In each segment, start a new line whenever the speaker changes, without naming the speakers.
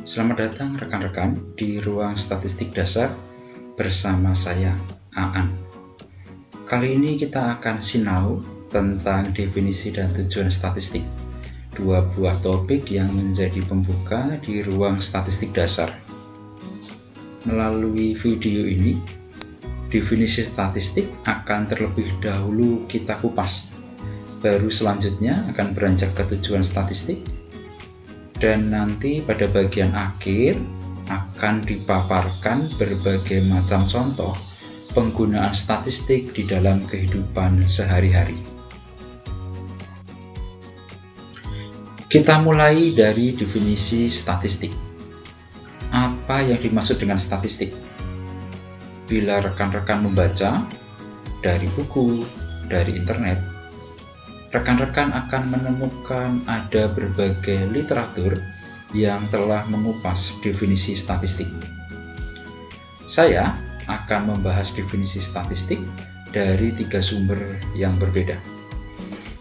Selamat datang rekan-rekan di ruang statistik dasar bersama saya, Aan. Kali ini kita akan sinau tentang definisi dan tujuan statistik, dua buah topik yang menjadi pembuka di ruang statistik dasar. Melalui video ini, definisi statistik akan terlebih dahulu kita kupas. Baru selanjutnya akan beranjak ke tujuan statistik, dan nanti pada bagian akhir akan dipaparkan berbagai macam contoh penggunaan statistik di dalam kehidupan sehari-hari. Kita mulai dari definisi statistik. Apa yang dimaksud dengan statistik? Bila rekan-rekan membaca dari buku, dari internet, rekan-rekan akan menemukan ada berbagai literatur yang telah mengupas definisi statistik. Saya akan membahas definisi statistik dari 3 sumber yang berbeda.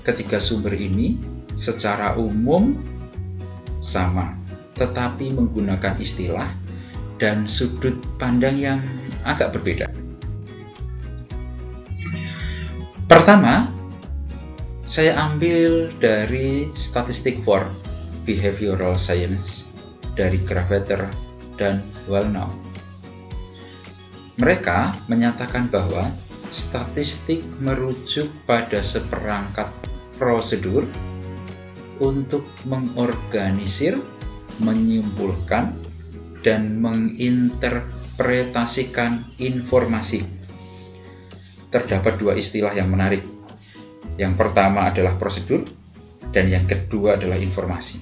Ketiga sumber ini secara umum sama, tetapi menggunakan istilah dan sudut pandang yang agak berbeda. Pertama, saya ambil dari Statistics for Behavioral Science dari Gravater dan Wallnow. Mereka menyatakan bahwa statistik merujuk pada seperangkat prosedur untuk mengorganisir, menyimpulkan, dan menginterpretasikan informasi. Terdapat 2 istilah yang menarik. Yang pertama adalah prosedur, dan yang kedua adalah informasi.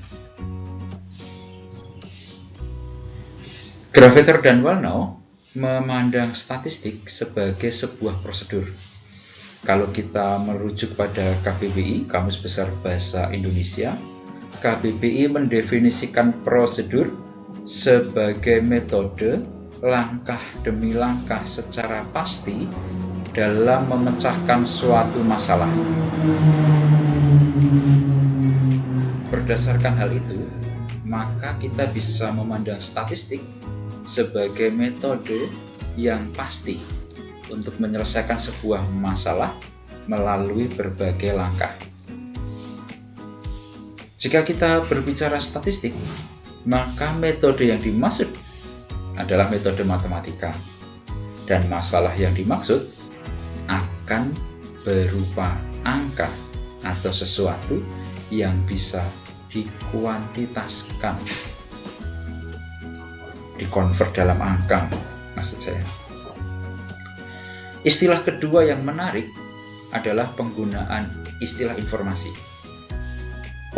Gravater dan Wallnow memandang statistik sebagai sebuah prosedur. Kalau kita merujuk pada KBBI, Kamus Besar Bahasa Indonesia, KBBI mendefinisikan prosedur sebagai metode langkah demi langkah secara pasti dalam memecahkan suatu masalah. Berdasarkan hal itu, maka kita bisa memandang statistik sebagai metode yang pasti untuk menyelesaikan sebuah masalah melalui berbagai langkah. Jika kita berbicara statistik, maka metode yang dimaksud adalah metode matematika, dan masalah yang dimaksud akan berupa angka atau sesuatu yang bisa dikuantitaskan, dikonvert dalam angka, maksud saya. Istilah kedua yang menarik adalah penggunaan istilah informasi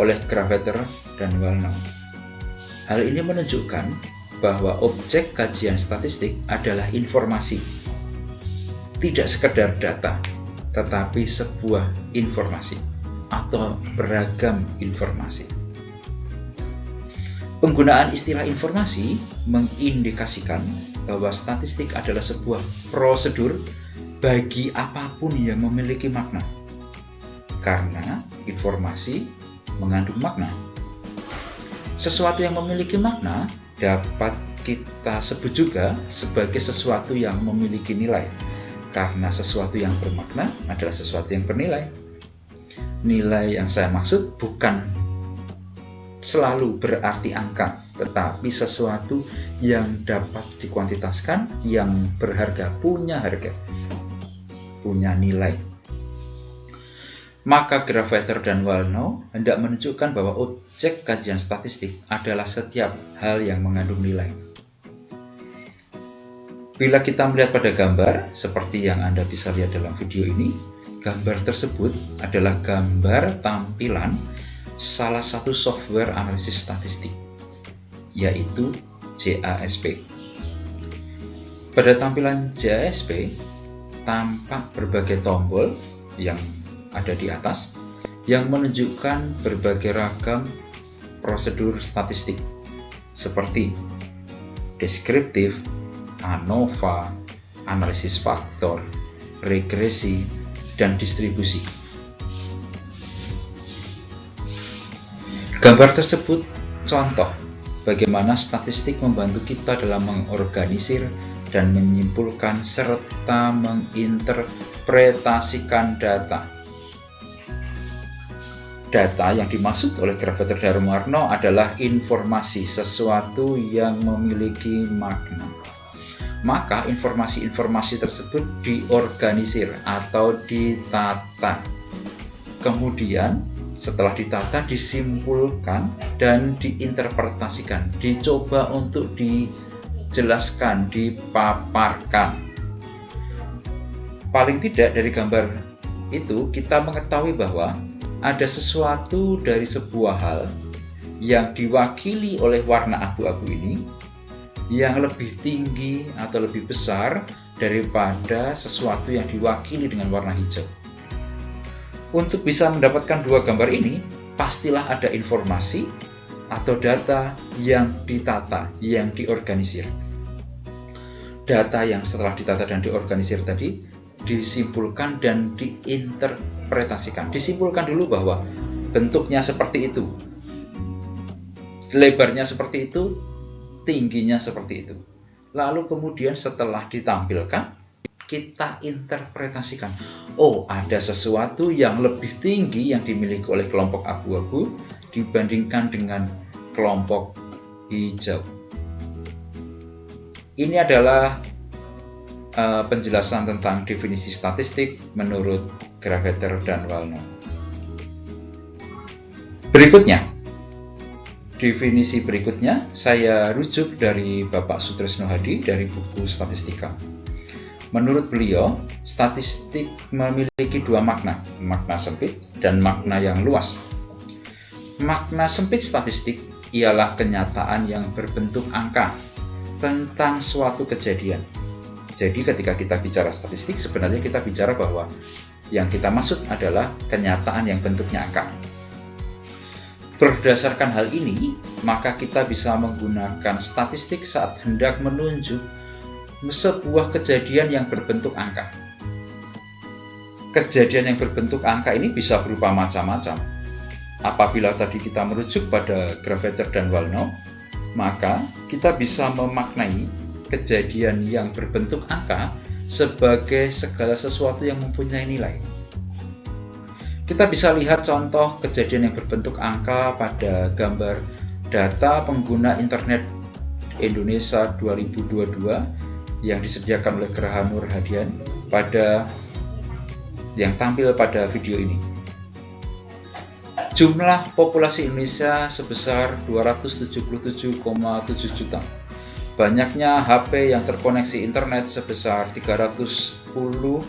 oleh Gravater dan Wallnow. Hal ini menunjukkan bahwa objek kajian statistik adalah informasi, tidak sekedar data, tetapi sebuah informasi atau beragam informasi. Penggunaan istilah informasi mengindikasikan bahwa statistik adalah sebuah prosedur bagi apapun yang memiliki makna, karena informasi mengandung makna. Sesuatu yang memiliki makna dapat kita sebut juga sebagai sesuatu yang memiliki nilai, karena sesuatu yang bermakna adalah sesuatu yang bernilai. Nilai yang saya maksud bukan selalu berarti angka, tetapi sesuatu yang dapat dikuantitaskan, yang berharga, punya harga, punya nilai. Maka Gravater dan Wallnow hendak menunjukkan bahwa objek kajian statistik adalah setiap hal yang mengandung nilai. Bila kita melihat pada gambar, seperti yang Anda bisa lihat dalam video ini, gambar tersebut adalah gambar tampilan salah satu software analisis statistik, yaitu JASP. Pada tampilan JASP, tampak berbagai tombol yang ada di atas, yang menunjukkan berbagai ragam prosedur statistik, seperti deskriptif, ANOVA, analisis faktor, regresi, dan distribusi. Gambar tersebut contoh bagaimana statistik membantu kita dalam mengorganisir dan menyimpulkan serta menginterpretasikan data. Data yang dimaksud oleh Gravater Darmono adalah informasi, sesuatu yang memiliki makna. Maka informasi-informasi tersebut diorganisir atau ditata. Kemudian setelah ditata, disimpulkan dan diinterpretasikan, dicoba untuk dijelaskan, dipaparkan. Paling tidak dari gambar itu kita mengetahui bahwa ada sesuatu dari sebuah hal yang diwakili oleh warna abu-abu ini yang lebih tinggi atau lebih besar daripada sesuatu yang diwakili dengan warna hijau. Untuk bisa mendapatkan dua gambar ini, pastilah ada informasi atau data yang ditata, yang diorganisir. Data yang setelah ditata dan diorganisir tadi disimpulkan dan diinterpretasikan. Disimpulkan dulu bahwa bentuknya seperti itu, lebarnya seperti itu, tingginya seperti itu. Lalu kemudian setelah ditampilkan, kita interpretasikan. Oh, ada sesuatu yang lebih tinggi yang dimiliki oleh kelompok abu-abu dibandingkan dengan kelompok hijau. Ini adalah penjelasan tentang definisi statistik menurut Gravater dan Walno. Berikutnya, definisi berikutnya saya rujuk dari Bapak Sutresno Hadi dari buku Statistika. Menurut beliau, statistik memiliki dua makna, makna sempit dan makna yang luas. Makna sempit statistik ialah kenyataan yang berbentuk angka tentang suatu kejadian. Jadi ketika kita bicara statistik, sebenarnya kita bicara bahwa yang kita maksud adalah kenyataan yang bentuknya angka. Berdasarkan hal ini, maka kita bisa menggunakan statistik saat hendak menunjuk sebuah kejadian yang berbentuk angka. Kejadian yang berbentuk angka ini bisa berupa macam-macam. Apabila tadi kita merujuk pada Gravater dan Walno, maka kita bisa memaknai kejadian yang berbentuk angka sebagai segala sesuatu yang mempunyai nilai. Kita bisa lihat contoh kejadian yang berbentuk angka pada gambar data pengguna internet Indonesia 2022 yang disediakan oleh Graha Nur Hadian yang tampil pada video ini. Jumlah populasi Indonesia sebesar 277,7 juta. Banyaknya HP yang terkoneksi internet sebesar 370,1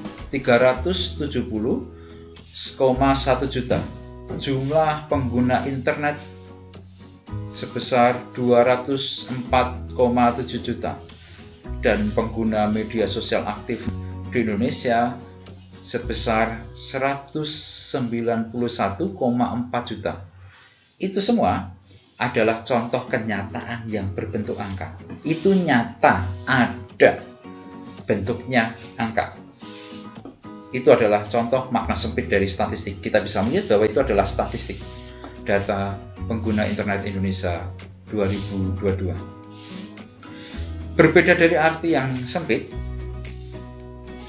juta. Jumlah pengguna internet sebesar 204,7 juta. Dan pengguna media sosial aktif di Indonesia sebesar 191,4 juta. Itu semua adalah contoh kenyataan yang berbentuk angka. Itu nyata, ada bentuknya angka. Itu adalah contoh makna sempit dari statistik. Kita bisa melihat bahwa itu adalah statistik data pengguna internet Indonesia 2022. Berbeda dari arti yang sempit,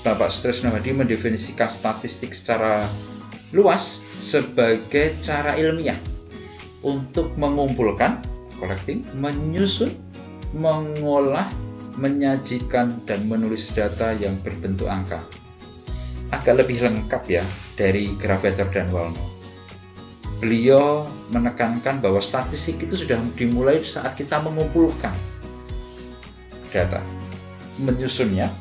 Bapak Sutresno Hadi mendefinisikan statistik secara luas sebagai cara ilmiah untuk mengumpulkan, collecting, menyusun, mengolah, menyajikan, dan menulis data yang berbentuk angka. Agak lebih lengkap ya dari Gravater dan Walno. Beliau menekankan bahwa statistik itu sudah dimulai saat kita mengumpulkan data, menyusunnya,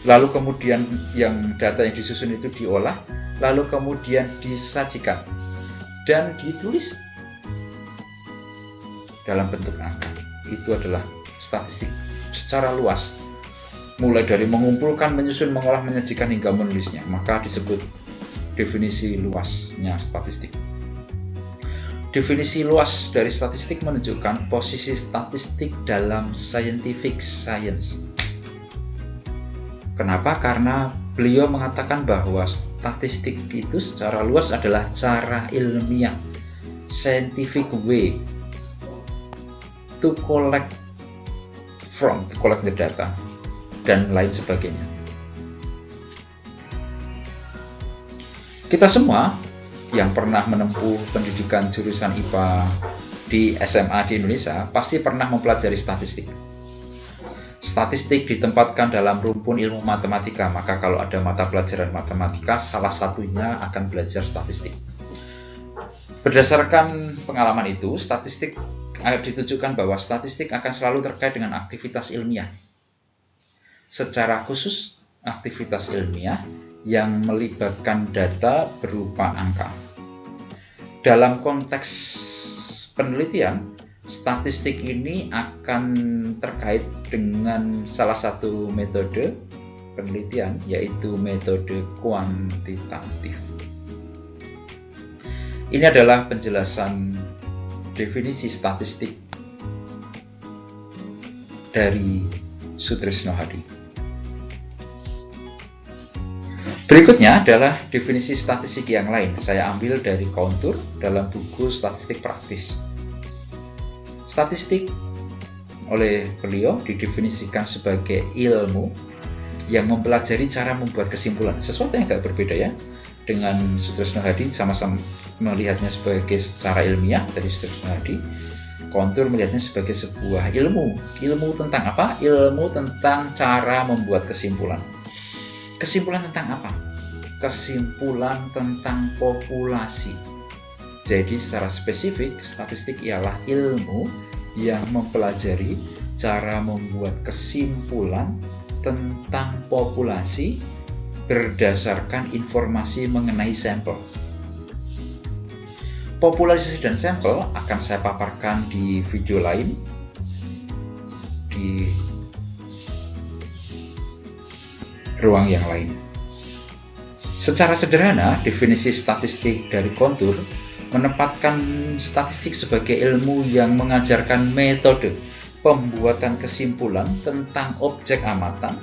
lalu kemudian yang data yang disusun itu diolah, lalu kemudian disajikan dan ditulis dalam bentuk angka. Itu adalah statistik secara luas, mulai dari mengumpulkan, menyusun, mengolah, menyajikan hingga menulisnya. Maka disebut definisi luasnya statistik. Definisi luas dari statistik menunjukkan posisi statistik dalam scientific science. Kenapa? Karena beliau mengatakan bahwa statistik itu secara luas adalah cara ilmiah, scientific way, to collect the data, dan lain sebagainya. Kita semua yang pernah menempuh pendidikan jurusan IPA di SMA di Indonesia pasti pernah mempelajari statistik. Statistik ditempatkan dalam rumpun ilmu matematika, maka kalau ada mata pelajaran matematika, salah satunya akan belajar statistik. Berdasarkan pengalaman itu, statistik ditujukan bahwa statistik akan selalu terkait dengan aktivitas ilmiah. Secara khusus, aktivitas ilmiah yang melibatkan data berupa angka. Dalam konteks penelitian, statistik ini akan terkait dengan salah satu metode penelitian, yaitu metode kuantitatif. Ini adalah penjelasan definisi statistik dari Sutrisno Hadi. Berikutnya adalah definisi statistik yang lain. Saya ambil dari Kontur dalam buku Statistik Praktis. Statistik oleh beliau didefinisikan sebagai ilmu yang mempelajari cara membuat kesimpulan. Sesuatu yang agak berbeda ya. Dengan Sutrisno Hadi sama-sama melihatnya sebagai secara ilmiah dari Sutrisno Hadi. Kontur melihatnya sebagai sebuah ilmu. Ilmu tentang apa? Ilmu tentang cara membuat kesimpulan. Kesimpulan tentang apa? Kesimpulan tentang populasi. Jadi secara spesifik, statistik ialah ilmu yang mempelajari cara membuat kesimpulan tentang populasi berdasarkan informasi mengenai sampel. Populasi dan sampel akan saya paparkan di video lain di ruang yang lain. Secara sederhana, definisi statistik dari Kontur menempatkan statistik sebagai ilmu yang mengajarkan metode pembuatan kesimpulan tentang objek amatan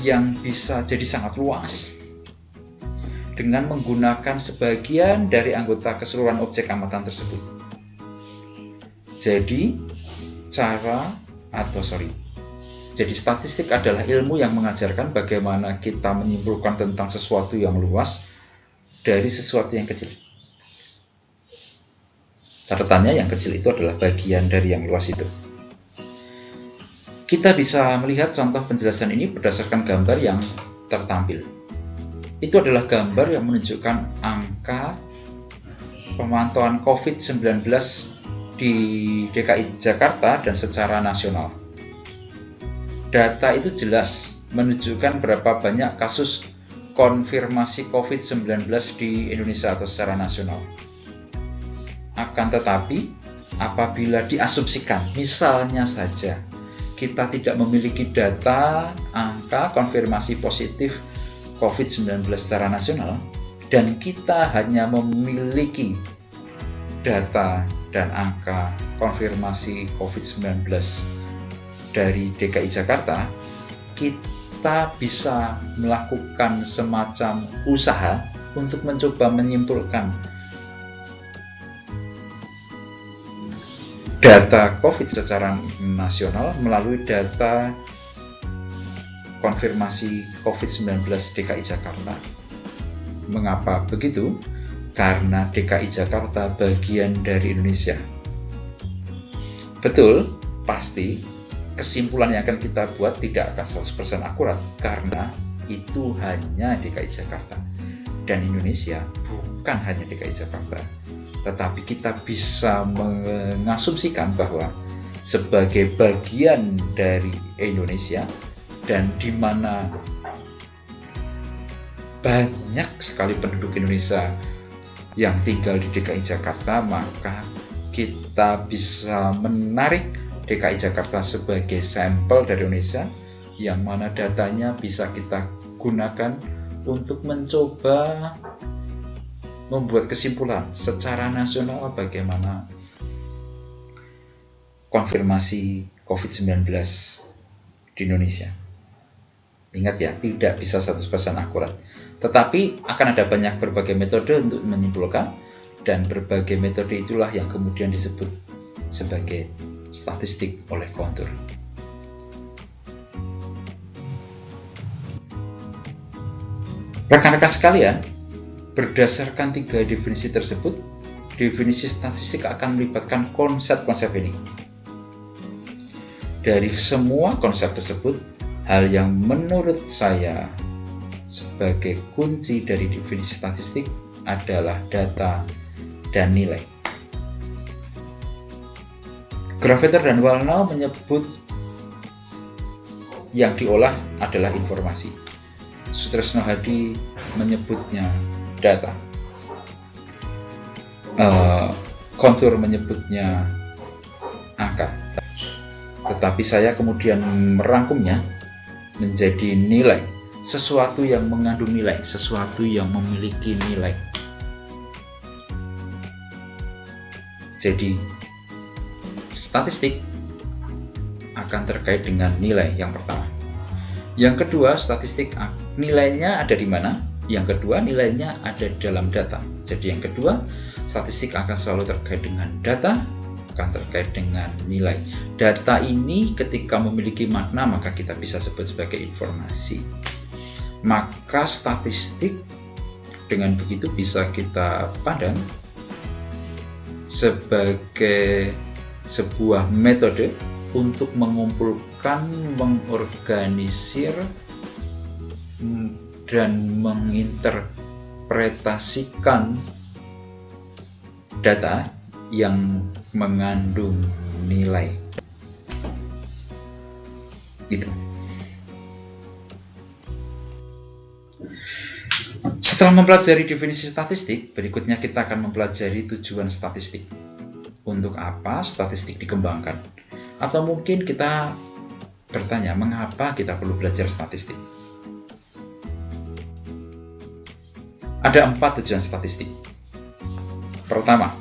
yang bisa jadi sangat luas dengan menggunakan sebagian dari anggota keseluruhan objek amatan tersebut. Jadi statistik adalah ilmu yang mengajarkan bagaimana kita menyimpulkan tentang sesuatu yang luas dari sesuatu yang kecil. Catatannya, yang kecil itu adalah bagian dari yang luas itu. Kita bisa melihat contoh penjelasan ini berdasarkan gambar yang tertampil. Itu adalah gambar yang menunjukkan angka pemantauan COVID-19 di DKI Jakarta dan secara nasional. Data itu jelas menunjukkan berapa banyak kasus konfirmasi COVID-19 di Indonesia atau secara nasional. Akan tetapi, apabila diasumsikan, misalnya saja, kita tidak memiliki data angka konfirmasi positif COVID-19 secara nasional, dan kita hanya memiliki data dan angka konfirmasi COVID-19 dari DKI Jakarta, kita bisa melakukan semacam usaha untuk mencoba menyimpulkan data COVID secara nasional melalui data konfirmasi COVID-19 DKI Jakarta. Mengapa begitu? Karena DKI Jakarta bagian dari Indonesia. Betul, pasti kesimpulan yang akan kita buat tidak akan 100% akurat karena itu hanya DKI Jakarta. Dan Indonesia bukan hanya DKI Jakarta, tetapi kita bisa mengasumsikan bahwa sebagai bagian dari Indonesia dan di mana banyak sekali penduduk Indonesia yang tinggal di DKI Jakarta, maka kita bisa menarik DKI Jakarta sebagai sampel dari Indonesia yang mana datanya bisa kita gunakan untuk mencoba membuat kesimpulan secara nasional bagaimana konfirmasi COVID-19 di Indonesia. Ingat ya, tidak bisa 100% akurat. Tetapi akan ada berbagai metode untuk menyimpulkan, dan berbagai metode itulah yang kemudian disebut sebagai statistik oleh kontur. Rekan-rekan sekalian, berdasarkan 3 definisi tersebut, definisi statistik akan melibatkan konsep-konsep ini. Dari semua konsep tersebut, hal yang menurut saya sebagai kunci dari definisi statistik adalah data dan nilai. Gravater dan Wallnau menyebut yang diolah adalah informasi. Sutresno Hadi menyebutnya data. Kontur menyebutnya angka. Tetapi saya kemudian merangkumnya menjadi nilai. Sesuatu yang mengandung nilai, sesuatu yang memiliki nilai. Jadi, statistik akan terkait dengan nilai yang pertama. Yang kedua, statistik nilainya ada di mana? Yang kedua, nilainya ada dalam data. Jadi yang kedua, statistik akan selalu terkait dengan data, akan terkait dengan nilai. Data ini ketika memiliki makna, maka kita bisa sebut sebagai informasi. Maka statistik dengan begitu bisa kita pandang sebagai sebuah metode untuk mengumpulkan, mengorganisir, dan menginterpretasikan data yang mengandung nilai. Itu. Setelah mempelajari definisi statistik, berikutnya kita akan mempelajari tujuan statistik. Untuk apa statistik dikembangkan? Atau mungkin kita bertanya, mengapa kita perlu belajar statistik? Ada 4 tujuan statistik. Pertama,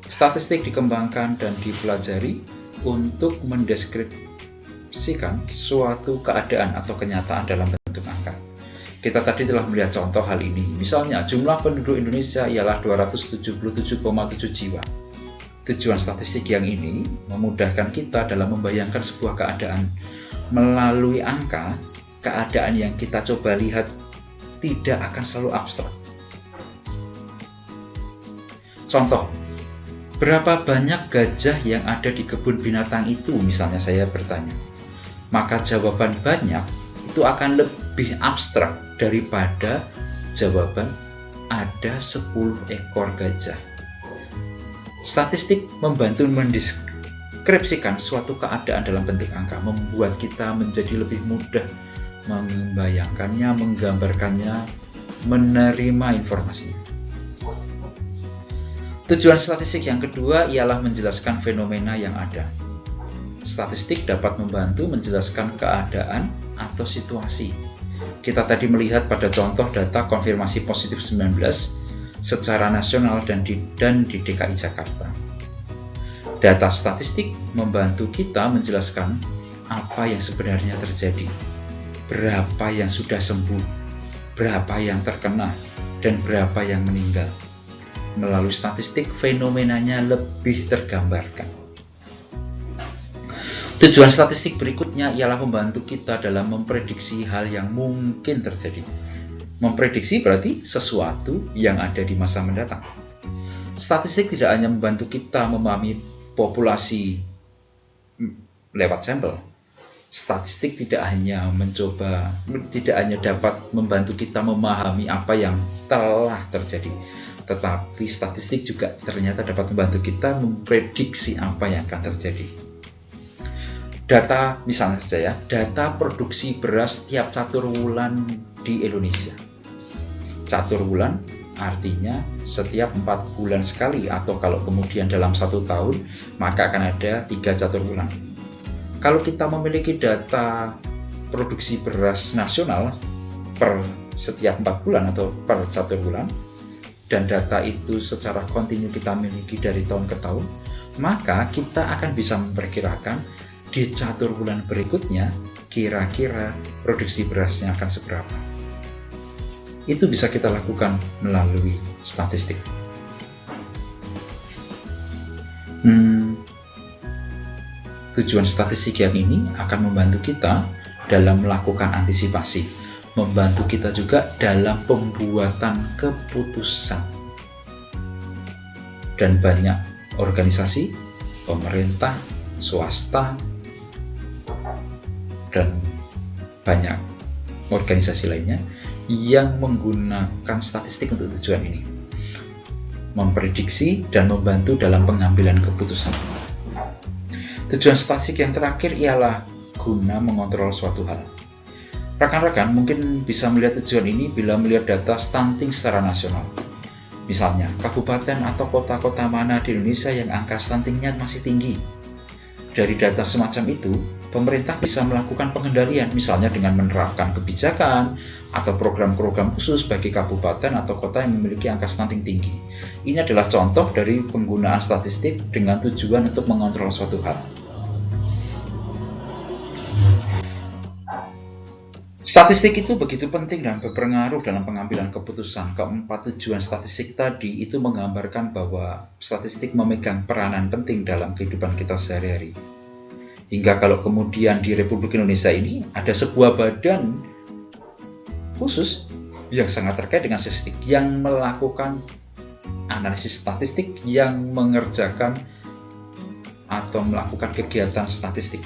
statistik dikembangkan dan dipelajari untuk mendeskripsikan suatu keadaan atau kenyataan dalam bentuk angka. Kita tadi telah melihat contoh hal ini. Misalnya, jumlah penduduk Indonesia ialah 277,7 jiwa. Tujuan statistik yang ini memudahkan kita dalam membayangkan sebuah keadaan. Melalui angka, keadaan yang kita coba lihat tidak akan selalu abstrak. Contoh, berapa banyak gajah yang ada di kebun binatang itu? Misalnya saya bertanya. Maka jawaban banyak itu akan lebih abstrak daripada jawaban ada 10 ekor gajah. Statistik membantu mendeskripsikan suatu keadaan dalam bentuk angka, membuat kita menjadi lebih mudah membayangkannya, menggambarkannya, menerima informasinya. Tujuan statistik yang kedua ialah menjelaskan fenomena yang ada. Statistik dapat membantu menjelaskan keadaan atau situasi. Kita tadi melihat pada contoh data konfirmasi positif 19 secara nasional dan di DKI Jakarta. Data statistik membantu kita menjelaskan apa yang sebenarnya terjadi, berapa yang sudah sembuh, berapa yang terkena, dan berapa yang meninggal. Melalui statistik, fenomenanya lebih tergambarkan. Tujuan statistik berikutnya ialah membantu kita dalam memprediksi hal yang mungkin terjadi. Memprediksi berarti sesuatu yang ada di masa mendatang. Statistik tidak hanya membantu kita memahami populasi lewat sampel. Statistik tidak hanya dapat membantu kita memahami apa yang telah terjadi, tetapi statistik juga ternyata dapat membantu kita memprediksi apa yang akan terjadi. Data, misalnya saja ya, data produksi beras tiap catur bulan di Indonesia. Catur bulan artinya setiap 4 bulan sekali, atau kalau kemudian dalam 1 tahun maka akan ada 3 catur bulan. Kalau kita memiliki data produksi beras nasional per setiap 4 bulan atau per catur bulan, dan data itu secara kontinu kita miliki dari tahun ke tahun, maka kita akan bisa memperkirakan di catur bulan berikutnya kira-kira produksi berasnya akan seberapa. Itu bisa kita lakukan melalui statistik. Tujuan statistik yang ini akan membantu kita dalam melakukan antisipasi, membantu kita juga dalam pembuatan keputusan. Dan banyak organisasi, pemerintah, swasta, dan banyak organisasi lainnya yang menggunakan statistik untuk tujuan ini, memprediksi dan membantu dalam pengambilan keputusan. Tujuan statistik yang terakhir ialah guna mengontrol suatu hal. Rekan-rekan mungkin bisa melihat tujuan ini bila melihat data stunting secara nasional. Misalnya, kabupaten atau kota-kota mana di Indonesia yang angka stuntingnya masih tinggi. Dari data semacam itu, pemerintah bisa melakukan pengendalian, misalnya dengan menerapkan kebijakan atau program-program khusus bagi kabupaten atau kota yang memiliki angka stunting tinggi. Ini adalah contoh dari penggunaan statistik dengan tujuan untuk mengontrol suatu hal. Statistik itu begitu penting dan berpengaruh dalam pengambilan keputusan. Keempat tujuan statistik tadi itu menggambarkan bahwa statistik memegang peranan penting dalam kehidupan kita sehari-hari. Hingga kalau kemudian di Republik Indonesia ini ada sebuah badan khusus yang sangat terkait dengan statistik, yang melakukan analisis statistik, yang mengerjakan atau melakukan kegiatan statistik,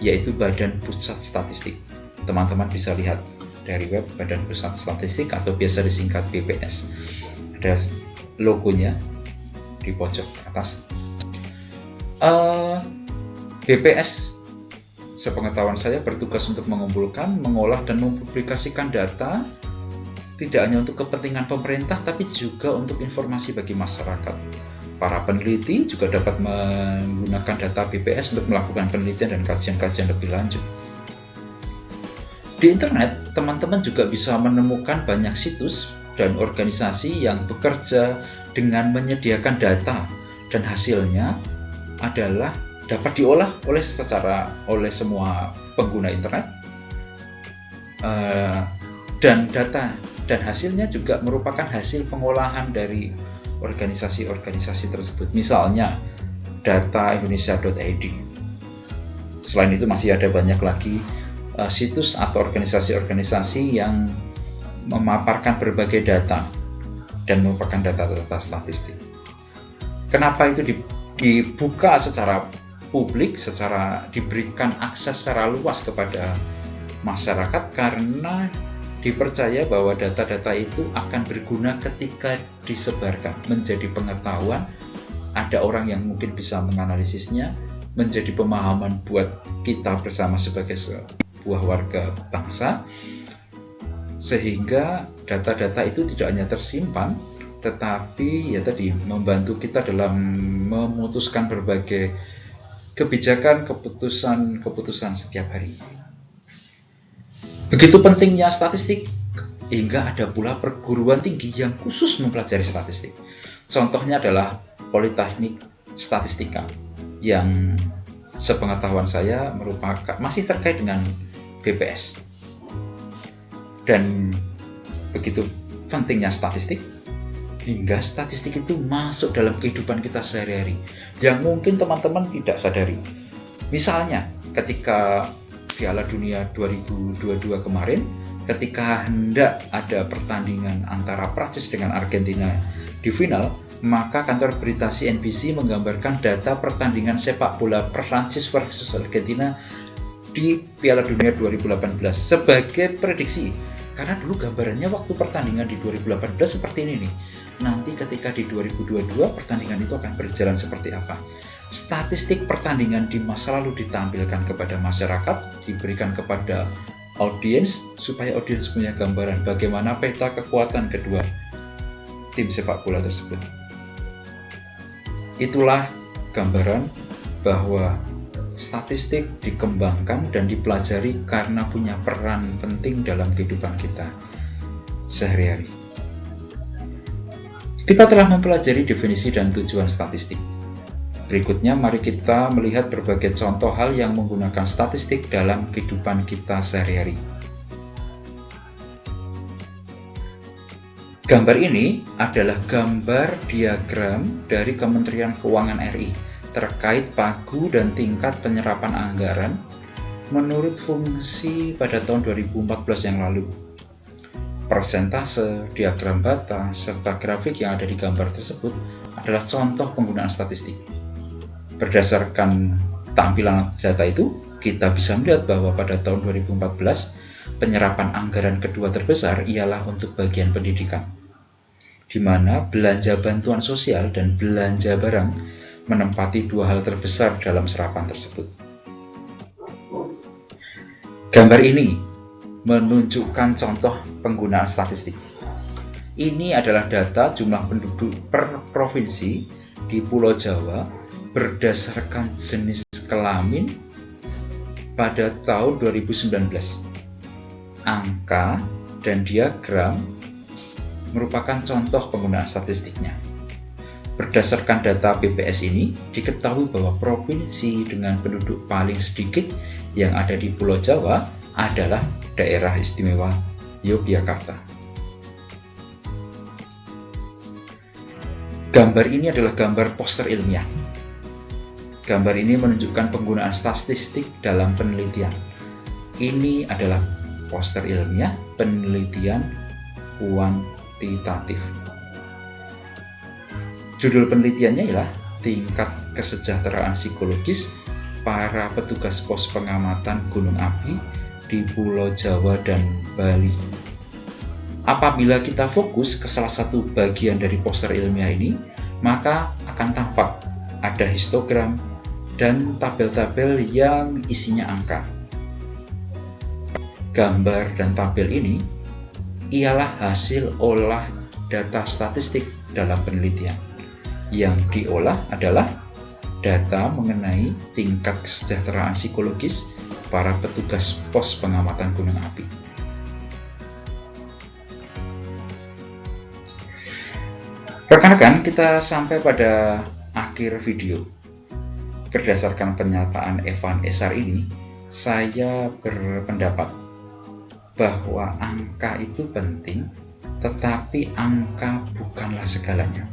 yaitu Badan Pusat Statistik. Teman-teman bisa lihat dari web Badan Pusat Statistik atau biasa disingkat BPS. Ada logonya di pojok atas. BPS, sepengetahuan saya, bertugas untuk mengumpulkan, mengolah, dan mempublikasikan data tidak hanya untuk kepentingan pemerintah, tapi juga untuk informasi bagi masyarakat. Para peneliti juga dapat menggunakan data BPS untuk melakukan penelitian dan kajian-kajian lebih lanjut. Di internet, teman-teman juga bisa menemukan banyak situs dan organisasi yang bekerja dengan menyediakan data, dan hasilnya adalah dapat diolah oleh semua pengguna internet, dan data dan hasilnya juga merupakan hasil pengolahan dari organisasi-organisasi tersebut. Misalnya data Indonesia.id. Selain itu masih ada banyak lagi situs atau organisasi-organisasi yang memaparkan berbagai data dan merupakan data-data statistik. Kenapa itu dibuka secara publik, secara diberikan akses secara luas kepada masyarakat? Karena dipercaya bahwa data-data itu akan berguna ketika disebarkan, menjadi pengetahuan, ada orang yang mungkin bisa menganalisisnya, menjadi pemahaman buat kita bersama sebagai sebuah warga bangsa, sehingga data-data itu tidak hanya tersimpan, tetapi ya tadi membantu kita dalam memutuskan berbagai kebijakan, keputusan setiap hari. Begitu pentingnya statistik, hingga ada pula perguruan tinggi yang khusus mempelajari statistik. Contohnya adalah Politeknik Statistika, yang sepengetahuan saya merupakan masih terkait dengan BPS. Dan begitu pentingnya statistik, hingga statistik itu masuk dalam kehidupan kita sehari-hari yang mungkin teman-teman tidak sadari. Misalnya ketika Piala Dunia 2022 kemarin, ketika hendak ada pertandingan antara Prancis dengan Argentina di final, maka kantor berita CNBC menggambarkan data pertandingan sepak bola Prancis versus Argentina di Piala Dunia 2018 sebagai prediksi. Karena dulu gambarannya waktu pertandingan di 2018 seperti ini nih. Nanti ketika di 2022 pertandingan itu akan berjalan seperti apa. Statistik pertandingan di masa lalu ditampilkan kepada masyarakat, diberikan kepada audiens supaya audiens punya gambaran bagaimana peta kekuatan kedua tim sepak bola tersebut. Itulah gambaran bahwa statistik dikembangkan dan dipelajari karena punya peran penting dalam kehidupan kita sehari-hari. Kita telah mempelajari definisi dan tujuan statistik. Berikutnya mari kita melihat berbagai contoh hal yang menggunakan statistik dalam kehidupan kita sehari-hari. Gambar ini adalah gambar diagram dari Kementerian Keuangan RI terkait pagu dan tingkat penyerapan anggaran menurut fungsi pada tahun 2014 yang lalu. Persentase, diagram batang, serta grafik yang ada di gambar tersebut adalah contoh penggunaan statistik. Berdasarkan tampilan data itu, kita bisa melihat bahwa pada tahun 2014, penyerapan anggaran kedua terbesar ialah untuk bagian pendidikan, di mana belanja bantuan sosial dan belanja barang menempati dua hal terbesar dalam serapan tersebut. Gambar ini menunjukkan contoh penggunaan statistik. Ini adalah data jumlah penduduk per provinsi di Pulau Jawa berdasarkan jenis kelamin pada tahun 2019. Angka dan diagram merupakan contoh penggunaan statistiknya. Berdasarkan data BPS ini, diketahui bahwa provinsi dengan penduduk paling sedikit yang ada di Pulau Jawa adalah Daerah Istimewa Yogyakarta. Gambar ini adalah gambar poster ilmiah. Gambar ini menunjukkan penggunaan statistik dalam penelitian. Ini adalah poster ilmiah penelitian kuantitatif. Judul penelitiannya ialah tingkat kesejahteraan psikologis para petugas pos pengamatan gunung api di Pulau Jawa dan Bali. Apabila kita fokus ke salah satu bagian dari poster ilmiah ini, maka akan tampak ada histogram dan tabel-tabel yang isinya angka. Gambar dan tabel ini ialah hasil olah data statistik dalam penelitian. Yang diolah adalah data mengenai tingkat kesejahteraan psikologis para petugas pos pengamatan gunung api. Rekan-rekan, kita sampai pada akhir video. Berdasarkan pernyataan Evan Esar ini, saya berpendapat bahwa angka itu penting, tetapi angka bukanlah segalanya.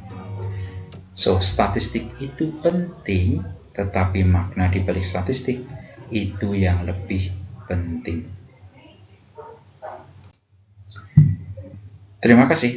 So, statistik itu penting, tetapi makna di balik statistik itu yang lebih penting. Terima kasih.